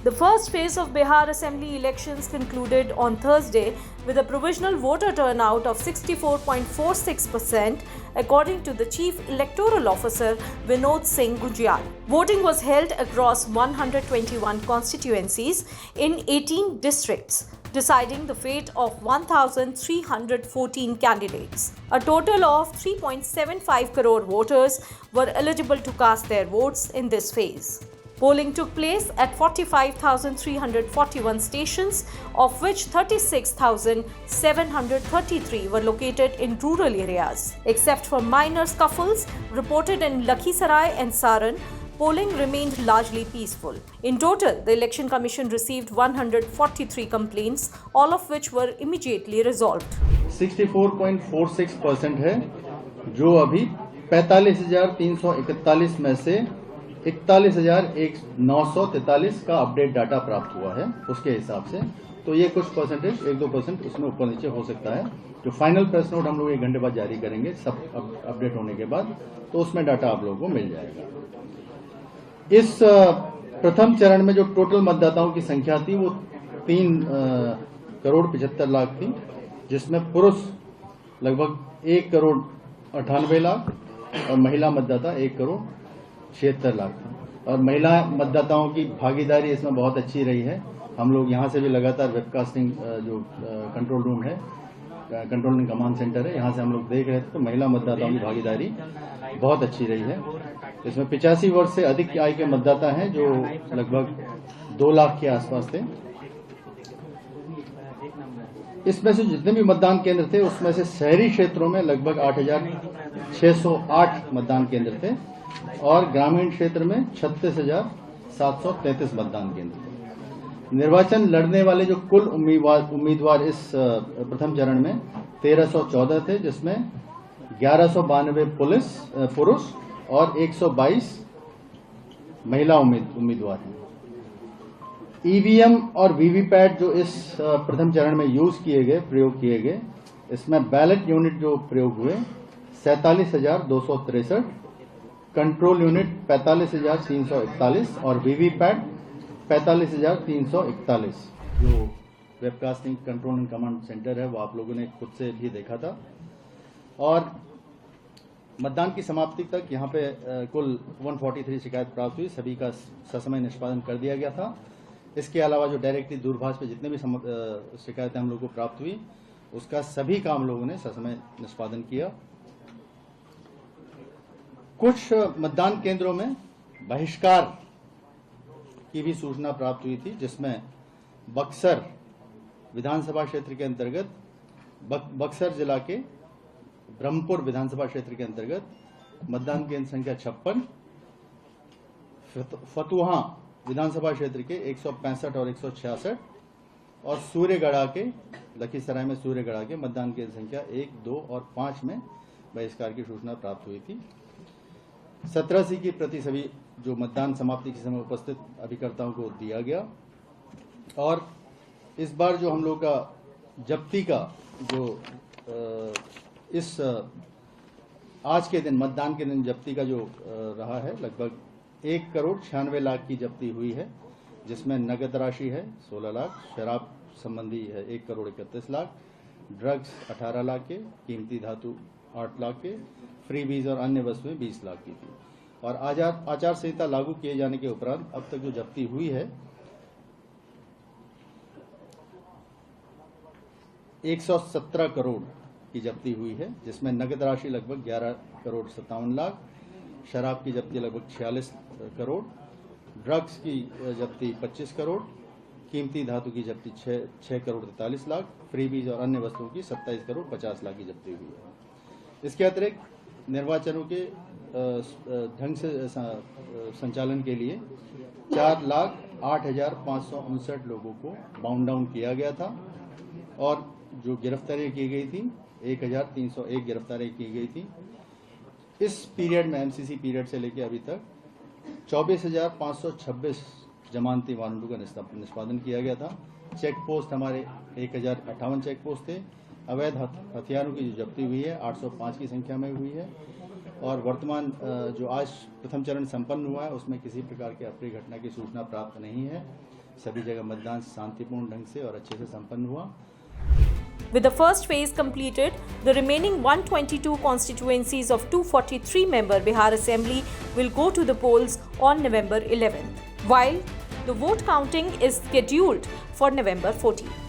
The first phase of Bihar Assembly elections concluded on Thursday with a provisional voter turnout of 64.46%, according to the Chief Electoral Officer Vinod Singh Gujral. Voting was held across 121 constituencies in 18 districts, deciding the fate of 1,314 candidates. A total of 3.75 crore voters were eligible to cast their votes in this phase. Polling took place at 45,341 stations, of which 36,733 were located in rural areas. Except for minor scuffles reported in Lakhisarai and Saran, polling remained largely peaceful. In total, the Election Commission received 143 complaints, all of which were immediately resolved. 64.46% है, जो अभी 45,341 में से 41,943 का update data प्राप्त हुआ है उसके हिसाब से। तो ये कुछ परसेंटेज 1-2% उसमें ऊपर नीचे हो सकता है। जो फाइनल प्रेस नोट हम लोग 1 घंटे बाद जारी करेंगे सब अपडेट होने के बाद, तो उसमें डाटा आप लोगों को मिल जाएगा। इस प्रथम चरण में जो टोटल मतदाताओं की संख्या थी वो 3,75,00,000 थी, जिसमें पुरुष लगभग 1,98,00,000 और महिला मतदाता 1,76,00,000 थी। और महिला मतदाताओं की भागीदारी इसमें बहुत अच्छी रही है। हम लोग यहाँ से भी लगातार वेबकास्टिंग जो कंट्रोल रूम है, कंट्रोलिंग कमांड सेंटर है, यहाँ से हम लोग देख रहे थे, तो महिला मतदाताओं की भागीदारी बहुत अच्छी रही है। इसमें 85 वर्ष से अधिक आयु के मतदाता हैं जो लगभग 2 लाख के आसपास थे। इसमें से जितने भी मतदान केंद्र थे उसमें से शहरी क्षेत्रों में लगभग 8,608 मतदान केंद्र थे और ग्रामीण क्षेत्र में 36,733 मतदान केंद्र थे। निर्वाचन लड़ने वाले जो कुल उम्मीदवार इस प्रथम चरण में 1,314 थे, जिसमें 1,192 पुरुष और 122 महिला उम्मीदवार हैं। ईवीएम और वीवीपैट जो इस प्रथम चरण में प्रयोग किए गए, इसमें बैलेट यूनिट जो प्रयोग हुए 47,263, कंट्रोल यूनिट 45,341 और वीवीपैट 45,341। जो webcasting control and command centre है वो आप लोगों ने खुद से भी देखा था। और मतदान की समाप्ति तक यहाँ पे कुल 143 शिकायत प्राप्त हुई, सभी का ससमय निष्पादन कर दिया गया था। इसके अलावा जो डायरेक्टली दूरभाष पे जितने भी शिकायतें हम लोग को प्राप्त हुई, उसका सभी का हम लोगों ने ससमय निष्पादन किया। कुछ मतदान केंद्रों में बहिष्कार की भी सूचना प्राप्त हुई थी, जिसमें बक्सर विधानसभा क्षेत्र के अंतर्गत बक्सर जिला के ब्रह्मपुर विधानसभा क्षेत्र के अंतर्गत मतदान केंद्र संख्या 56, फतुहा विधानसभा क्षेत्र के 165 और 166 और सूर्यगढ़ा के लखीसराय में सूर्यगढ़ा के मतदान केंद्र संख्या 1, 2 और 5 में बहिष्कार की सूचना प्राप्त हुई थी। 17 की प्रति सभी जो मतदान समाप्ति के समय उपस्थित अभिकर्ताओं को दिया गया। और इस बार जो हम लोग का जब्ती का जो इस आज के दिन मतदान के दिन जब्ती का जो रहा है, लगभग 1,96,00,000 की जब्ती हुई है, जिसमें नगद राशि है 16 लाख, शराब संबंधी है 1,31,00,000, ड्रग्स 18 लाख के, कीमती धातु 8 लाख के, फ्रीबीज और अन्य वस्तुएं 20 लाख की थी। और आचार संहिता लागू किए जाने के उपरांत अब तक जो जब्ती हुई है 117 करोड़ की जब्ती हुई है, जिसमें नगद राशि लगभग 11,57,00,000, शराब की जब्ती लगभग 46 करोड़, ड्रग्स की जब्ती 25 करोड़, कीमती धातु की जब्ती 6 करोड़ 43 लाख, फ्रीबीज और अन्य वस्तुओं की 27 करोड़ 50 लाख की जब्ती हुई है। इसके अतिरिक्त निर्वाचनों के ढंग से संचालन के लिए 4,08,559 लोगों को बाउंड डाउन किया गया था और जो गिरफ्तारियां की गई थी 1,301 गिरफ्तारियां की गई थी। इस पीरियड में एमसीसी पीरियड से लेकर अभी तक 24,526 जमानती वारंटों का निष्पादन किया गया था। चेक पोस्ट हमारे 1,058 चेक पोस्ट थे। अवैध हथियारों की जो जब्ती हुई है 805 की संख्या में हुई है और वर्तमान जो आज प्रथम चरण संपन्न हुआ है उसमें किसी प्रकार की अप्रिय घटना की सूचना प्राप्त नहीं है। सभी जगह मतदान शांतिपूर्ण ढंग से और अच्छे से संपन्न हुआ। With the first phase completed, the remaining 122 constituencies of 243-member Bihar Assembly will go to the polls on November 11th, while the vote counting is scheduled for November 14th.